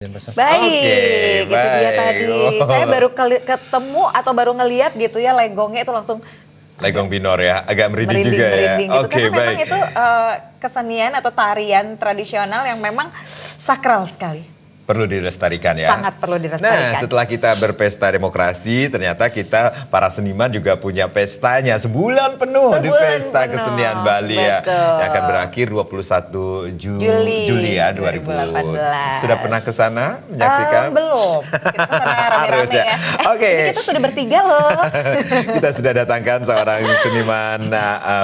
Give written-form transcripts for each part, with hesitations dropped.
Baik, Oke, itu dia tadi. baik. Saya baru ketemu atau baru ngeliat gitu ya legongnya itu langsung Legong Binor ya, agak merinding juga ya. merinding gitu. Oke, Karena memang baik. itu kesenian atau tarian tradisional yang memang sakral sekali. Perlu dilestarikan ya. Sangat perlu Nah, dilestarikan. setelah kita berpesta demokrasi, ternyata kita para seniman juga punya pestanya sebulan penuh di Sebulan Pesta penuh, Kesenian Bali ya. betul. Yang akan berakhir 21 Juli ya 2018. Sudah pernah ke sana menyaksikan? Belum. Kita kesana rame-rame Harus ya. ya. Oke. Ini kita sudah bertiga loh. Kita sudah datangkan seorang seniman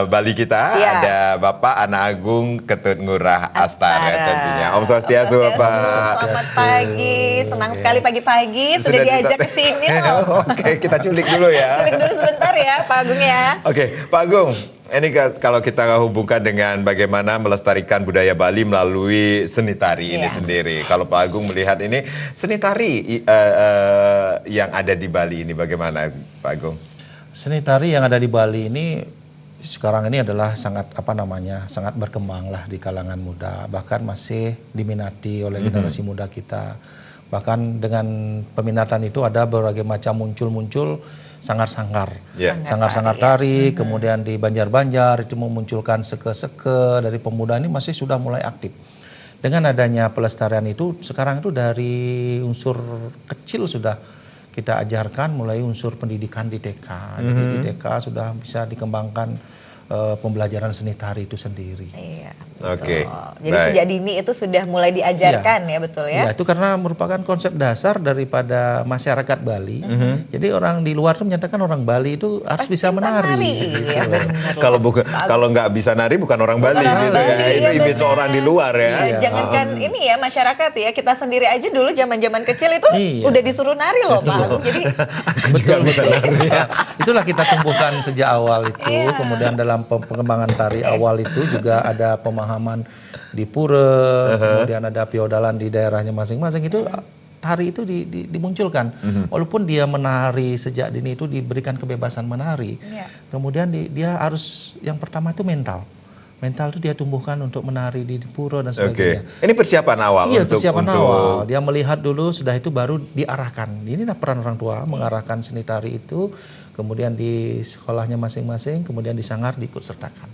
Bali kita. Iya. Ada Bapak Ana Agung Ketut Ngurah Astara tentunya. Om Swastiastu Bapak. Selamat pagi, senang sekali pagi-pagi sudah diajak ke sini loh. Oke, kita culik dulu ya. Culik dulu sebentar ya Pak Agung ya. Oke, Pak Agung. Ini kalau kita hubungkan dengan bagaimana melestarikan budaya Bali melalui seni tari ini Iya. sendiri. Kalau Pak Agung melihat ini seni tari yang ada di Bali ini bagaimana Pak Agung? Seni tari yang ada di Bali ini sekarang ini adalah sangat sangat berkembang lah di kalangan muda, bahkan masih diminati oleh generasi muda kita. Bahkan dengan peminatan itu ada berbagai macam muncul sanggar-sanggar, Yeah. sanggar-sanggar tari, kemudian di Banjar-Banjar itu memunculkan seke-seke dari pemuda ini masih sudah mulai aktif. Dengan adanya pelestarian itu sekarang itu dari unsur kecil sudah kita ajarkan mulai unsur pendidikan di TK. Jadi di TK sudah bisa dikembangkan pembelajaran seni tari itu sendiri. Iya. Oke, betul. Jadi baik. sejak dini itu sudah mulai diajarkan ya betul ya. Iya, itu karena merupakan konsep dasar daripada masyarakat Bali. Jadi orang di luar tuh menyatakan orang Bali itu harus bisa menari. Iya, benar. Kalau nggak bisa nari bukan orang Bali Orang gitu Bali, ya. iya, Itu image benar. orang di luar ya. Iya, jangankan ini ya masyarakat ya, kita sendiri aja dulu zaman-zaman kecil itu Iya. udah disuruh nari loh Pak Agung. Jadi Aku juga bisa nari. Ya, itulah kita tumbuhkan sejak awal itu. Iya. Kemudian dalam pengembangan tari awal itu juga ada pemahaman di pura, kemudian ada piodalan di daerahnya masing-masing itu tari itu dimunculkan. Walaupun dia menari sejak dini itu diberikan kebebasan menari. Iya. Kemudian dia harus yang pertama itu mental. Mental itu dia tumbuhkan untuk menari di pura dan sebagainya. Oke. Ini persiapan awal Iya, untuk persiapan awal. Dia melihat dulu, sudah itu baru diarahkan. Inilah peran orang tua mengarahkan seni tari itu, kemudian di sekolahnya masing-masing, kemudian di sanggar diikut sertakan.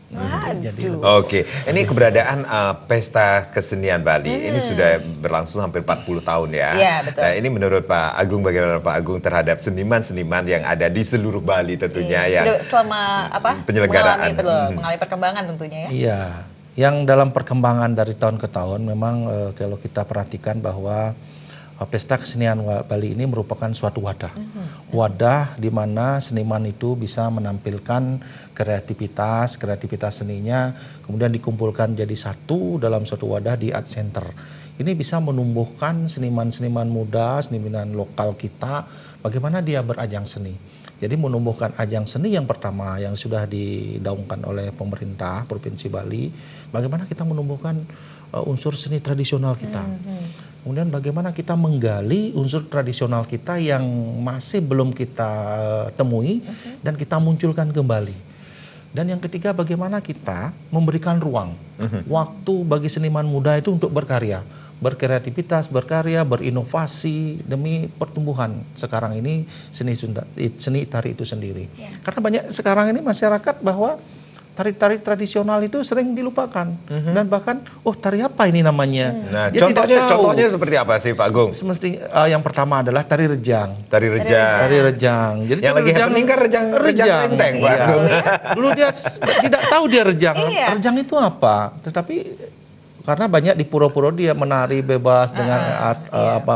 Jadi Oke, ini keberadaan Pesta Kesenian Bali ini sudah berlangsung hampir 40 tahun ya. Iya, betul. Nah, ini menurut Pak Agung, bagaimana Pak Agung terhadap seniman-seniman yang ada di seluruh Bali tentunya ya. sudah selama Penyelenggaraan. mengalami perkembangan tentunya ya. Iya, yang dalam perkembangan dari tahun ke tahun memang kalau kita perhatikan bahwa Pesta Kesenian Bali ini merupakan suatu wadah. Wadah di mana seniman itu bisa menampilkan kreativitas seninya, kemudian dikumpulkan jadi satu dalam suatu wadah di Art Center. Ini bisa menumbuhkan seniman-seniman muda, seniman lokal kita, bagaimana dia berajang seni. Jadi menumbuhkan ajang seni yang pertama yang sudah digaungkan oleh pemerintah Provinsi Bali, bagaimana kita menumbuhkan unsur seni tradisional kita. Kemudian bagaimana kita menggali unsur tradisional kita yang masih belum kita temui dan kita munculkan kembali. Dan yang ketiga bagaimana kita memberikan ruang, waktu bagi seniman muda itu untuk berkarya, berkreativitas, berkarya, berinovasi demi pertumbuhan sekarang ini seni tari itu sendiri. Ya. Karena banyak sekarang ini masyarakat bahwa tari-tari tradisional itu sering dilupakan dan bahkan tari apa ini namanya? Nah, Dia tidak tahu. contohnya seperti apa sih Pak Agung? Semestinya yang pertama adalah tari rejang. Tari Rejang. Tari rejang. Jadi Yang tari lagi happening kan rejang renteng, Pak Iya. Agung. Dulu dia tidak tahu dia rejang. Iya. Rejang itu apa? Tetapi karena banyak di pura-pura dia menari bebas dengan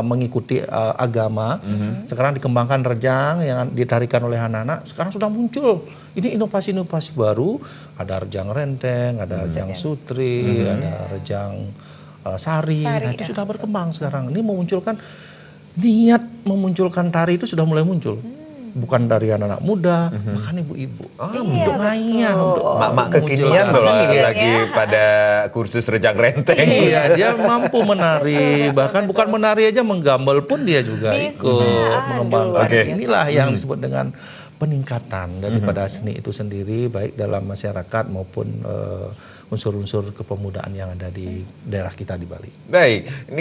mengikuti agama. Sekarang dikembangkan rejang yang ditarikan oleh anak-anak. Sekarang sudah muncul. Ini inovasi-inovasi baru. Ada rejang renteng, ada rejang sutri, ada rejang sari. Nah, itu sudah berkembang sekarang. Ini memunculkan niat memunculkan tari itu sudah mulai muncul. Bukan dari anak-anak muda, bahkan ibu-ibu. Untuk ngayah, untuk Mak-mak kekinian memunculkan. loh Iya. lagi pada kursus rejang renteng. Iya, dia mampu menari, bahkan bukan menari aja, menggambal pun dia juga Bisa, ikut mengembangkan. Oke. Inilah yang disebut dengan peningkatan daripada seni itu sendiri, baik dalam masyarakat maupun unsur-unsur kepemudaan yang ada di daerah kita di Bali. Baik, ini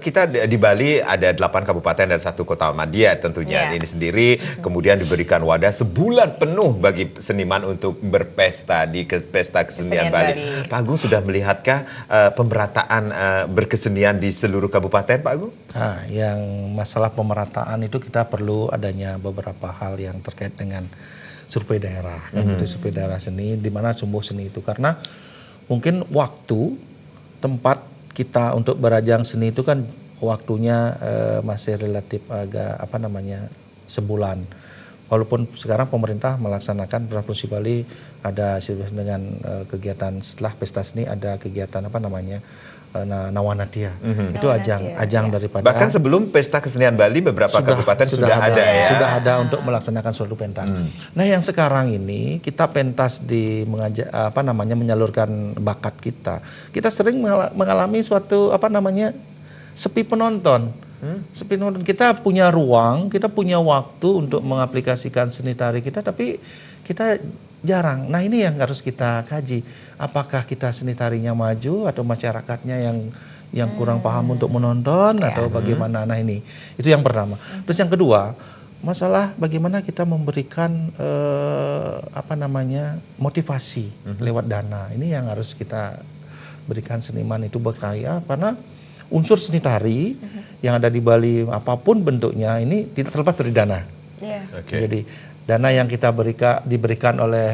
kita di Bali ada 8 kabupaten dan 1 kota madya tentunya ini sendiri, kemudian diberikan wadah sebulan penuh bagi seniman untuk berpesta di pesta kesenian Bali. Pak Agung sudah melihatkah pemerataan berkesenian di seluruh kabupaten, Pak Agung? Nah, yang masalah pemerataan itu kita perlu adanya beberapa hal yang terkait dengan survei daerah, kan itu survei daerah seni, di mana sumber seni itu, karena mungkin waktu tempat kita untuk berajang seni itu kan waktunya masih relatif agak sebulan. Walaupun sekarang pemerintah melaksanakan Provinsi Bali ada dengan kegiatan setelah pesta seni ada kegiatan Nawanatia. Itu ajang daripada. Bahkan sebelum pesta kesenian Bali beberapa kabupaten sudah ada ya. Sudah ada untuk melaksanakan suatu pentas. Nah, yang sekarang ini kita pentas di menyalurkan bakat kita. Kita sering mengalami suatu sepi penonton. Sepi penonton. Kita punya ruang, kita punya waktu untuk mengaplikasikan seni tari kita, tapi kita jarang. Nah, ini yang harus kita kaji. Apakah kita seni tarinya maju atau masyarakatnya yang kurang paham untuk menonton atau bagaimana? Nah, ini itu yang pertama. Terus yang kedua, masalah bagaimana kita memberikan motivasi lewat dana. Ini yang harus kita berikan seniman itu berkarya, karena unsur seni tari yang ada di Bali apapun bentuknya ini tidak terlepas dari dana. Jadi dana yang kita diberikan oleh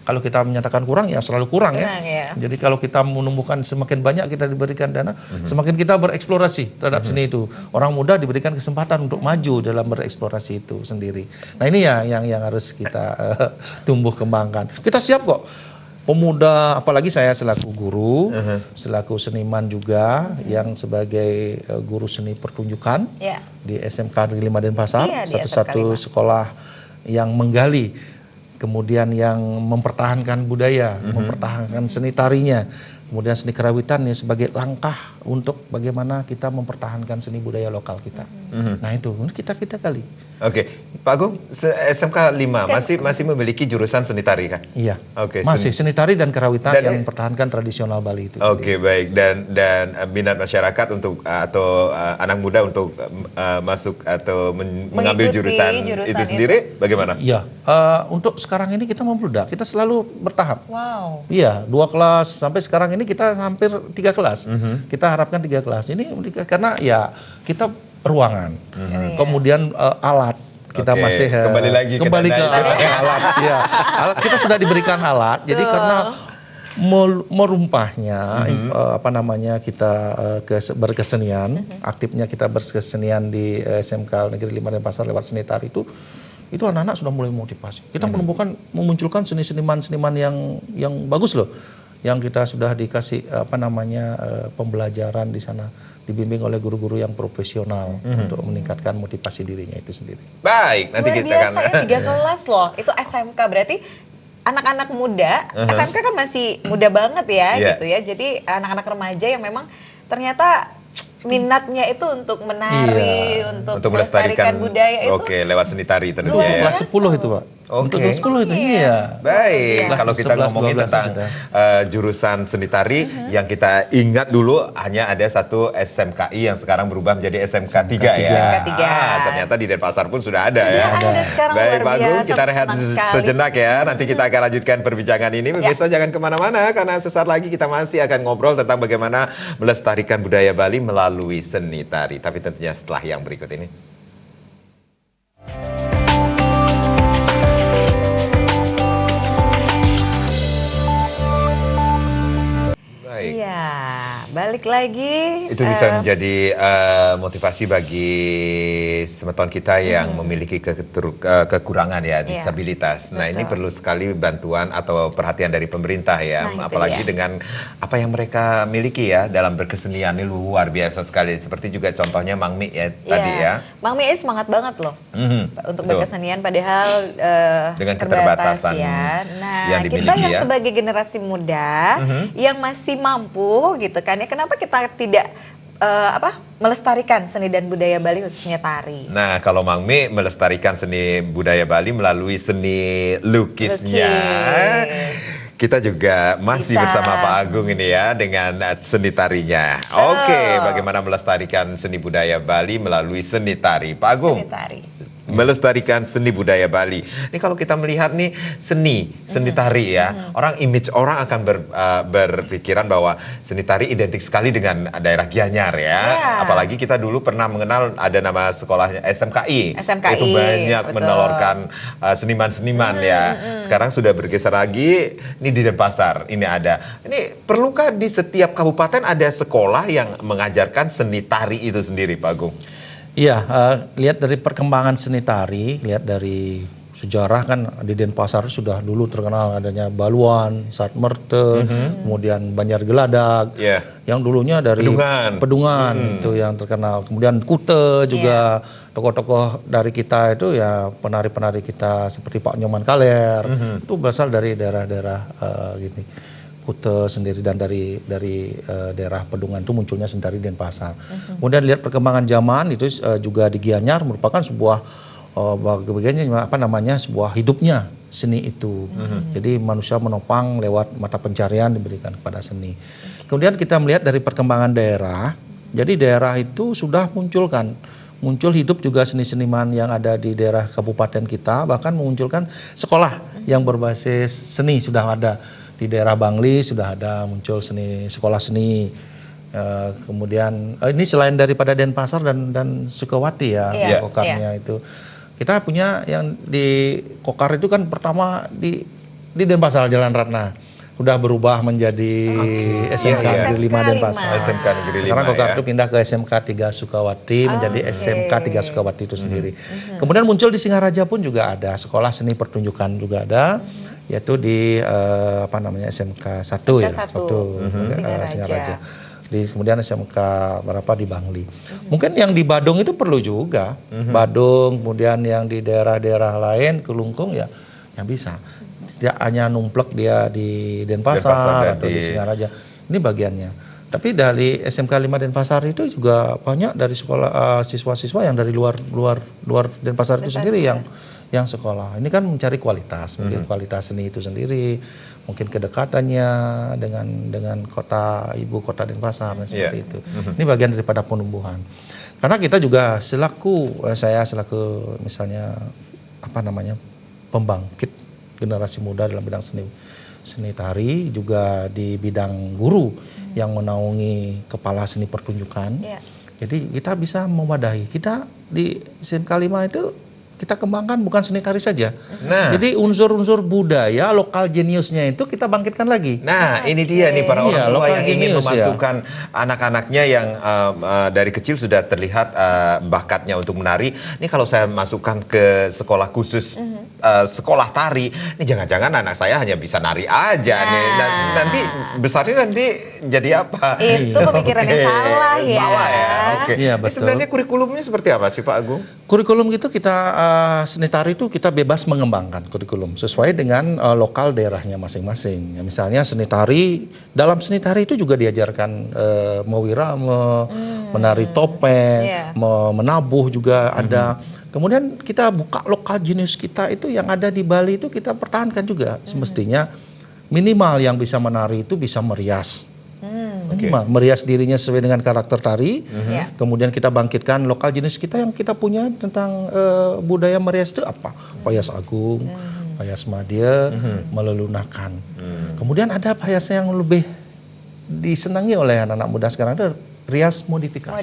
kalau kita menyatakan kurang ya selalu kurang ya. Jadi kalau kita menumbuhkan semakin banyak kita diberikan dana, semakin kita bereksplorasi terhadap seni itu. Orang muda diberikan kesempatan untuk maju dalam bereksplorasi itu sendiri. Nah, ini ya yang harus kita tumbuh kembangkan. Kita siap kok. Pemuda, apalagi saya selaku guru, selaku seniman juga yang sebagai guru seni pertunjukan di SMK Negeri 5 Denpasar, satu-satu sekolah yang menggali, kemudian yang mempertahankan budaya, mempertahankan seni tarinya, kemudian seni kerawitan sebagai langkah untuk bagaimana kita mempertahankan seni budaya lokal kita. Nah, itu kita kali. Oke, Pak Agung, SMK 5 masih memiliki jurusan seni tari kan? Iya. Masih seni tari dan kerawitan yang mempertahankan tradisional Bali itu. Baik, dan minat masyarakat untuk atau anak muda untuk masuk atau mengambil jurusan itu sendiri bagaimana? Iya, untuk sekarang ini kita membludak, kita selalu bertahap. Wow. Iya, 2 kelas sampai sekarang ini kita hampir 3 kelas. Kita harapkan 3 kelas ini karena ya kita ruangan, kemudian alat kita masih kembali ke alat. Ya, alat kita sudah diberikan alat. Jadi karena merumpahnya kita berkesenian, aktifnya kita berkesenian di SMK Negeri 5 Denpasar lewat seni tari itu anak-anak sudah mulai motivasi. Kita memunculkan seniman-seniman yang bagus loh. Yang kita sudah dikasih pembelajaran di sana, dibimbing oleh guru-guru yang profesional untuk meningkatkan motivasi dirinya itu sendiri. Baik, nanti luar kita biasa akan 3 kelas loh, itu SMK berarti anak-anak muda, SMK kan masih muda banget ya gitu ya. Jadi anak-anak remaja yang memang ternyata minatnya itu untuk menari, untuk melestarikan budaya itu. Lewat seni tari tentunya ya. Kelas 10 itu, Pak. Untuk kelas 10 itu, iya. Baik, kalau kita ngomongin tentang jurusan seni tari, yang kita ingat dulu hanya ada satu SMKI yang sekarang berubah menjadi SMK 3 ya. Ternyata di Denpasar pun sudah ada ya. Baik, Pak Agung, kita rehat sejenak ya. Nanti kita akan lanjutkan perbincangan ini. Pemirsa jangan kemana-mana, karena sesaat lagi kita masih akan ngobrol tentang bagaimana melestarikan budaya Bali melalui seni tari. Tapi tentunya setelah yang berikut ini. Iya, balik lagi. Itu bisa menjadi motivasi bagi semeton kita yang memiliki kekurangan ya, disabilitas. Nah, ini perlu sekali bantuan atau perhatian dari pemerintah ya, apalagi dengan apa yang mereka miliki ya dalam berkesenian ini luar biasa sekali. Seperti juga contohnya Mang Mi ya tadi ya. Mang Mi semangat banget loh untuk berkesenian padahal dengan keterbatasan ya. Nah, yang dimiliki kita yang sebagai generasi muda yang masih mampu gitu kan ya, kenapa kita tidak melestarikan seni dan budaya Bali khususnya tari? Nah, kalau Mang Mi melestarikan seni budaya Bali melalui seni lukisnya. Kita juga masih bersama Pak Agung ini ya dengan seni tarinya. Oke, bagaimana melestarikan seni budaya Bali melalui seni tari? Pak Agung. Seni tari. Melestarikan seni budaya Bali. Ini kalau kita melihat nih seni tari ya, image orang akan berpikiran bahwa seni tari identik sekali dengan daerah Gianyar ya. Apalagi kita dulu pernah mengenal ada nama sekolahnya SMKI. Itu banyak menelurkan seniman-seniman ya. Sekarang sudah bergeser lagi ini di Denpasar. Ini ada. Ini perlukah di setiap kabupaten ada sekolah yang mengajarkan seni tari itu sendiri, Pak Agung? Iya, lihat dari perkembangan seni tari, lihat dari sejarah kan di Denpasar sudah dulu terkenal adanya Baluan, Satmerte, kemudian Banjar Geladak, yang dulunya dari Pedungan itu yang terkenal. Kemudian Kute juga, tokoh-tokoh dari kita itu ya penari-penari kita seperti Pak Nyoman Kaler, itu berasal dari daerah-daerah gini. Kute sendiri dan dari daerah Pedungan itu munculnya seni tari Denpasar. Kemudian lihat perkembangan zaman itu juga di Gianyar merupakan sebuah sebuah hidupnya seni itu. Jadi manusia menopang lewat mata pencarian diberikan kepada seni. Kemudian kita melihat dari perkembangan daerah. Jadi daerah itu sudah muncul hidup juga seni-seniman yang ada di daerah kabupaten kita, bahkan memunculkan sekolah yang berbasis seni sudah ada. Di daerah Bangli sudah ada muncul sekolah seni. Kemudian ini selain daripada Denpasar dan Sukawati ya, Kokarnya itu. Kita punya yang di Kokar itu kan pertama di Denpasar Jalan Ratna. Udah berubah menjadi SMK Negeri 5 Denpasar. SMK Negeri 5. Sekarang Kokar itu pindah ke SMK 3 Sukawati menjadi SMK 3 Sukawati itu sendiri. Kemudian muncul di Singaraja pun juga ada sekolah seni pertunjukan juga ada. Yaitu di SMK 1 ya, Singaraja. Kemudian SMK berapa di Bangli. Mungkin yang di Badung itu perlu juga. Badung, kemudian yang di daerah-daerah lain, Kelungkung ya yang bisa. Tidak hanya numplek dia di Denpasar atau di Singaraja. Ini bagiannya. Tapi dari SMK 5 Denpasar itu juga banyak dari sekolah siswa-siswa yang dari luar Denpasar itu sendiri yang sekolah. Ini kan mencari kualitas, mungkin kualitas seni itu sendiri, mungkin kedekatannya dengan ibu kota Denpasar seperti itu. Ini bagian daripada penumbuhan. Karena kita juga saya selaku misalnya pembangkit generasi muda dalam bidang seni tari, juga di bidang guru yang menaungi kepala seni pertunjukan. Jadi kita bisa mewadahi. Kita di SMK 5 itu kita kembangkan bukan seni tari saja. Jadi unsur-unsur budaya lokal jeniusnya itu kita bangkitkan lagi. Nah, ini dia nih para orang tua yang ingin memasukkan anak-anaknya yang dari kecil sudah terlihat bakatnya untuk menari. Ini kalau saya masukkan ke sekolah khusus sekolah tari, ini jangan-jangan anak saya hanya bisa nari aja nih. Nanti besarnya jadi apa? Itu pemikiran yang salah ya. Salah ya. Iya, betul. Sebenarnya kurikulumnya seperti apa sih Pak Agung? Kurikulum itu kita seni tari itu kita bebas mengembangkan kurikulum sesuai dengan lokal daerahnya masing-masing. Ya, misalnya dalam seni tari itu juga diajarkan mewirama, menari topeng, menabuh juga ada. Kemudian kita buka lokal jenius kita itu yang ada di Bali itu kita pertahankan juga. Semestinya minimal yang bisa menari itu bisa merias. Merias dirinya sesuai dengan karakter tari. Kemudian kita bangkitkan lokal jenis kita yang kita punya tentang budaya merias itu apa? Payas Agung, Payas Madya, melulunakan. Kemudian ada payas yang lebih disenangi oleh anak-anak muda sekarang, ada rias modifikasi.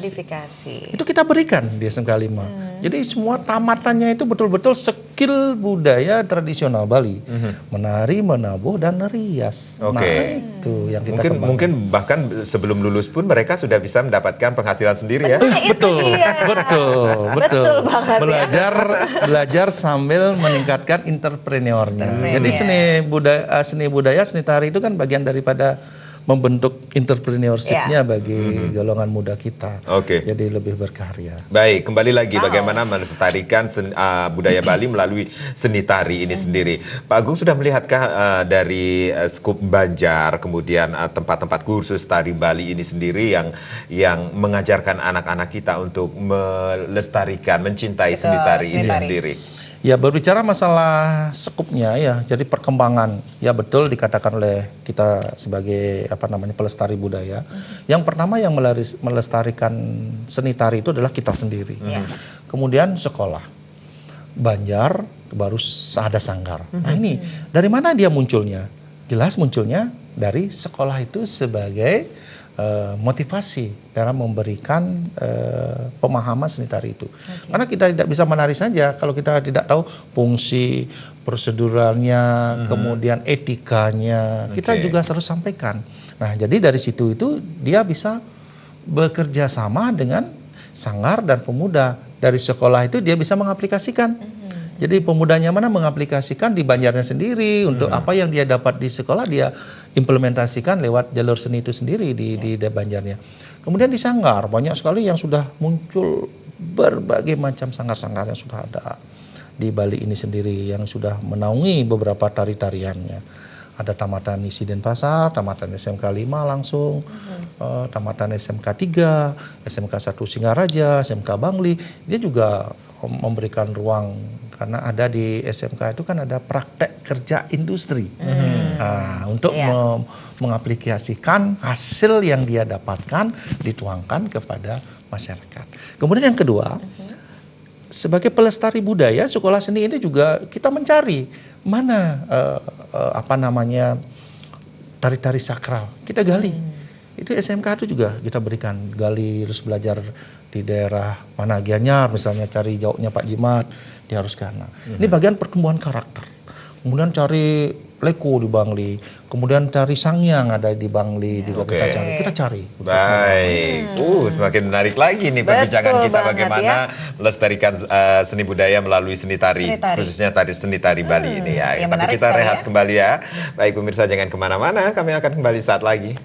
Itu kita berikan di SMK 5. Jadi semua tamatannya itu betul-betul skill budaya tradisional Bali. Menari, menabuh, dan rias. Nah itu yang kita kembangkan. Mungkin bahkan sebelum lulus pun mereka sudah bisa mendapatkan penghasilan sendiri ya. Betul banget. Belajar sambil meningkatkan entrepreneurnya. Jadi seni budaya, seni tari itu kan bagian daripada membentuk entrepreneurship-nya bagi golongan muda kita. Jadi lebih berkarya. Baik, kembali lagi bagaimana melestarikan budaya Bali melalui seni tari ini sendiri. Pak Agung sudah melihatkah dari skup Banjar, kemudian tempat-tempat kursus tari Bali ini sendiri yang mengajarkan anak-anak kita untuk melestarikan, mencintai seni tari ini sendiri? Ya, berbicara masalah skupnya ya, jadi perkembangan ya betul dikatakan oleh kita sebagai pelestari budaya. Yang pertama yang melestarikan seni tari itu adalah kita sendiri. Kemudian sekolah, Banjar, baru ada Sanggar. Nah ini dari mana dia munculnya? Jelas munculnya dari sekolah itu sebagai motivasi dalam memberikan pemahaman seni tari itu. Karena kita tidak bisa menari saja kalau kita tidak tahu fungsi proseduralnya, kemudian etikanya, kita juga harus sampaikan. Nah, jadi dari situ itu dia bisa bekerja sama dengan Sanggar dan pemuda. Dari sekolah itu dia bisa mengaplikasikan. Jadi pemudanya mana mengaplikasikan di Banjarnya sendiri untuk apa yang dia dapat di sekolah dia implementasikan lewat jalur seni itu sendiri di Banjarnya. Kemudian di Sanggar banyak sekali yang sudah muncul berbagai macam sanggar-sanggar yang sudah ada di Bali ini sendiri yang sudah menaungi beberapa tari-tariannya. Ada tamatan ISI Denpasar, tamatan SMK 5 langsung, tamatan SMK 3, SMK 1 Singaraja, SMK Bangli. Dia juga memberikan ruang karena ada di SMK itu kan ada praktek kerja industri untuk mengaplikasikan hasil yang dia dapatkan dituangkan kepada masyarakat. Kemudian yang kedua, sebagai pelestari budaya, sekolah seni ini juga kita mencari mana tari-tari sakral kita gali. Itu SMK itu juga kita berikan gali, terus belajar di daerah mana Gianyar misalnya cari jauhnya Pak Jimat dia harus karena. Ini bagian pertumbuhan karakter. Kemudian cari leko di Bangli, kemudian cari sangyang ada di Bangli juga kita cari. Baik, semakin menarik lagi nih perbincangan kita bagaimana melestarikan seni budaya melalui seni tari, khususnya seni tari Bali ini ya. Tapi kita rehat kembali ya. Baik pemirsa jangan kemana-mana, kami akan kembali saat lagi.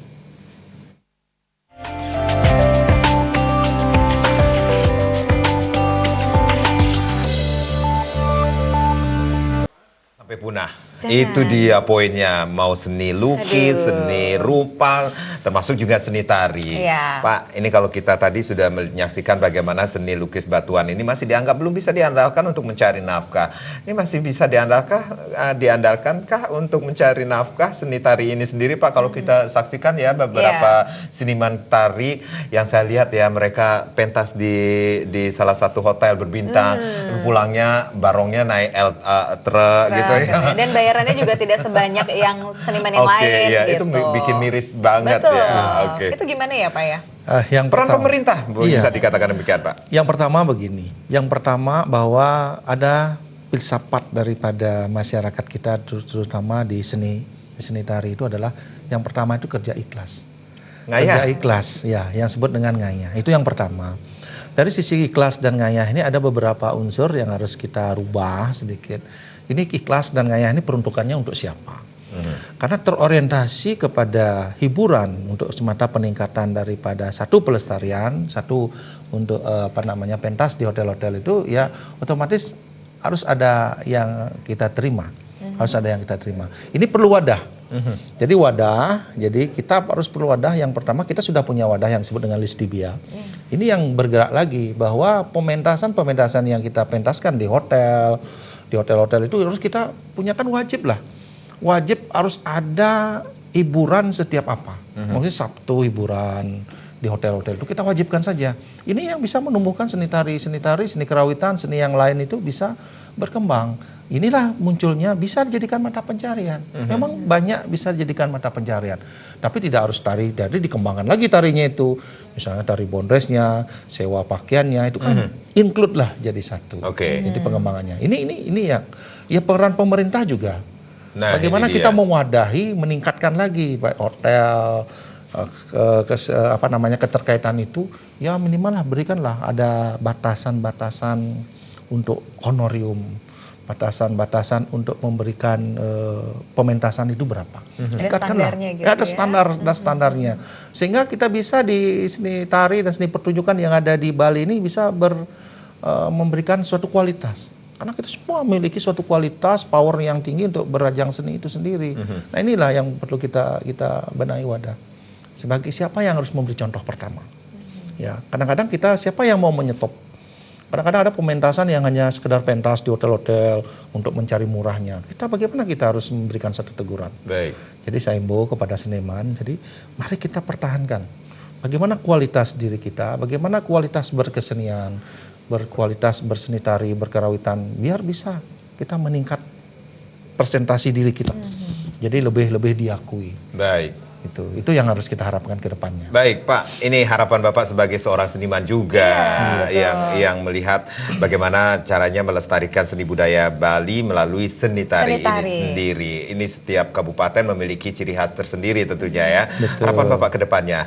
Sampai punah. Itu dia poinnya, mau seni lukis, seni rupa, termasuk juga seni tari. Pak, ini kalau kita tadi sudah menyaksikan bagaimana seni lukis batuan ini masih dianggap belum bisa diandalkan untuk mencari nafkah. Ini masih bisa diandalkankah untuk mencari nafkah seni tari ini sendiri, Pak? Kalau kita saksikan ya beberapa seniman tari yang saya lihat ya mereka pentas di salah satu hotel berbintang, pulangnya barongnya naik truk gitu ya. Dan bayarannya juga tidak sebanyak yang seniman yang lain gitu. Itu bikin miris banget. Betul. Ya. Itu gimana ya Pak ya? Peran pemerintah bisa dikatakan demikian Pak. Yang pertama begini, yang pertama bahwa ada filsafat daripada masyarakat kita terutama di seni tari itu adalah yang pertama itu kerja ikhlas. Kerja ikhlas ya, yang disebut dengan ngayah. Itu yang pertama. Dari sisi ikhlas dan ngayah ini ada beberapa unsur yang harus kita rubah sedikit. Ini ikhlas dan ngayah ini peruntukannya untuk siapa? Karena terorientasi kepada hiburan untuk semata peningkatan daripada satu pelestarian, satu untuk pentas di hotel-hotel itu ya otomatis harus ada yang kita terima. Harus ada yang kita terima. Ini perlu wadah. Jadi wadah, jadi kita harus perlu wadah. Yang pertama kita sudah punya wadah yang disebut dengan Listibia. Ini yang bergerak lagi bahwa pementasan yang kita pentaskan di hotel-hotel itu harus kita punyakan wajib lah. Wajib harus ada hiburan setiap apa. Maksudnya Sabtu hiburan di hotel-hotel itu kita wajibkan saja. Ini yang bisa menumbuhkan seni tari, seni kerawitan, seni yang lain itu bisa berkembang. Inilah munculnya bisa dijadikan mata pencarian. Memang banyak bisa dijadikan mata pencarian. Tapi tidak harus tari, jadi dikembangkan lagi tarinya itu. Misalnya tari bondresnya, sewa pakaiannya itu kan include lah jadi satu. Jadi pengembangannya. Ini ya peran pemerintah juga. Nah, bagaimana kita mewadahi, meningkatkan lagi baik hotel, keterkaitan itu, ya minimal lah berikanlah ada batasan-batasan untuk honorium batasan-batasan untuk memberikan pementasan itu berapa. Ada standarnya gitu ada standar dan standarnya. Sehingga kita bisa di seni tari dan seni pertunjukan yang ada di Bali ini bisa memberikan suatu kualitas. Karena kita semua memiliki suatu kualitas, power yang tinggi untuk berajang seni itu sendiri. Nah inilah yang perlu kita benahi wadah. Sebagai siapa yang harus memberi contoh pertama. Ya, kadang-kadang kita siapa yang mau menyetop. Kadang-kadang ada pementasan yang hanya sekedar pentas di hotel-hotel untuk mencari murahnya. Bagaimana kita harus memberikan satu teguran. Baik. Jadi saya himbau kepada seniman, jadi mari kita pertahankan. Bagaimana kualitas diri kita, bagaimana kualitas berkesenian, berkualitas berseni tari, berkarawitan, biar bisa kita meningkat presentasi diri kita. Jadi lebih diakui. Baik. Itu yang harus kita harapkan ke depannya. Baik Pak, ini harapan Bapak sebagai seorang seniman juga yang melihat bagaimana caranya melestarikan seni budaya Bali melalui seni tari ini sendiri. Ini setiap kabupaten memiliki ciri khas tersendiri tentunya ya. Betul. Harapan Bapak ke depannya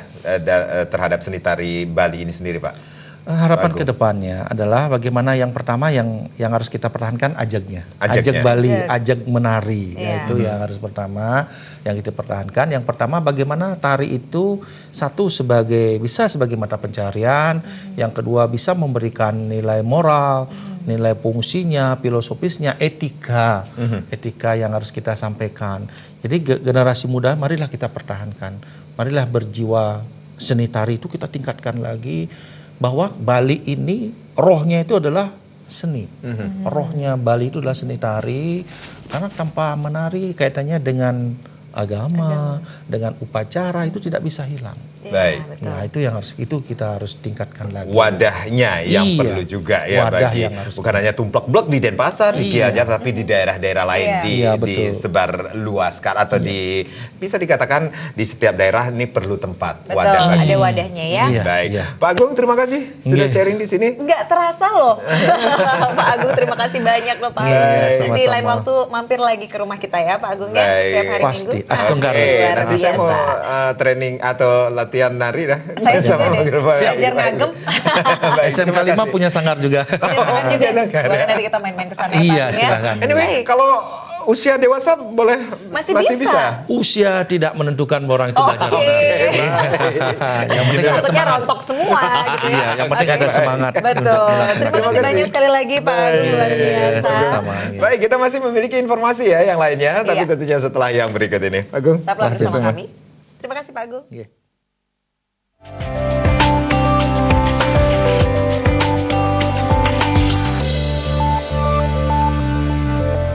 terhadap seni tari Bali ini sendiri Pak? Harapan ke depannya adalah bagaimana yang pertama yang harus kita pertahankan ajak Bali, ajak menari. Itu yang harus pertama yang kita pertahankan. Yang pertama bagaimana tari itu bisa sebagai mata pencarian, yang kedua bisa memberikan nilai moral, nilai fungsinya, filosofisnya, etika yang harus kita sampaikan. Jadi generasi muda marilah kita pertahankan, marilah berjiwa seni tari itu kita tingkatkan lagi. Bahwa Bali ini rohnya itu adalah seni. Rohnya Bali itu adalah seni tari, karena tanpa menari kaitannya dengan agama, dengan upacara itu tidak bisa hilang. Baik. Nah, itu kita harus tingkatkan lagi. Wadahnya yang perlu juga ya bagi bukan hanya tumplek-blek di Denpasar, di Gianyar, tapi di daerah-daerah lain disebar luaskan atau bisa dikatakan di setiap daerah ini perlu tempat wadah. Ada wadahnya ya. Baik. Pak Agung terima kasih sudah sharing di sini. Nggak terasa loh. Pak Agung terima kasih banyak loh Pak. Nanti lain waktu mampir lagi ke rumah kita ya Pak Agung ya setiap hari Pasti. Minggu. Nanti saya mau training atau latihan nari dah. Saya juga deh, belajar ngagem. SMK 5 punya sanggar juga. Boleh nanti kita main-main ke sana. Iya, silakan. Anyway, kalau usia dewasa masih bisa. Usia tidak menentukan orang itu belajar menari. Yang penting ada semangat. Rontok semua gitu ya. Iya, yang penting ada semangat. Betul. Terima kasih banyak sekali lagi Pak Agung, luar biasa. Sama-sama. Baik, kita masih memiliki informasi ya yang lainnya, tapi tentunya setelah yang berikut ini. Agung, tetaplah bersama kami. Terima kasih Pak Agung.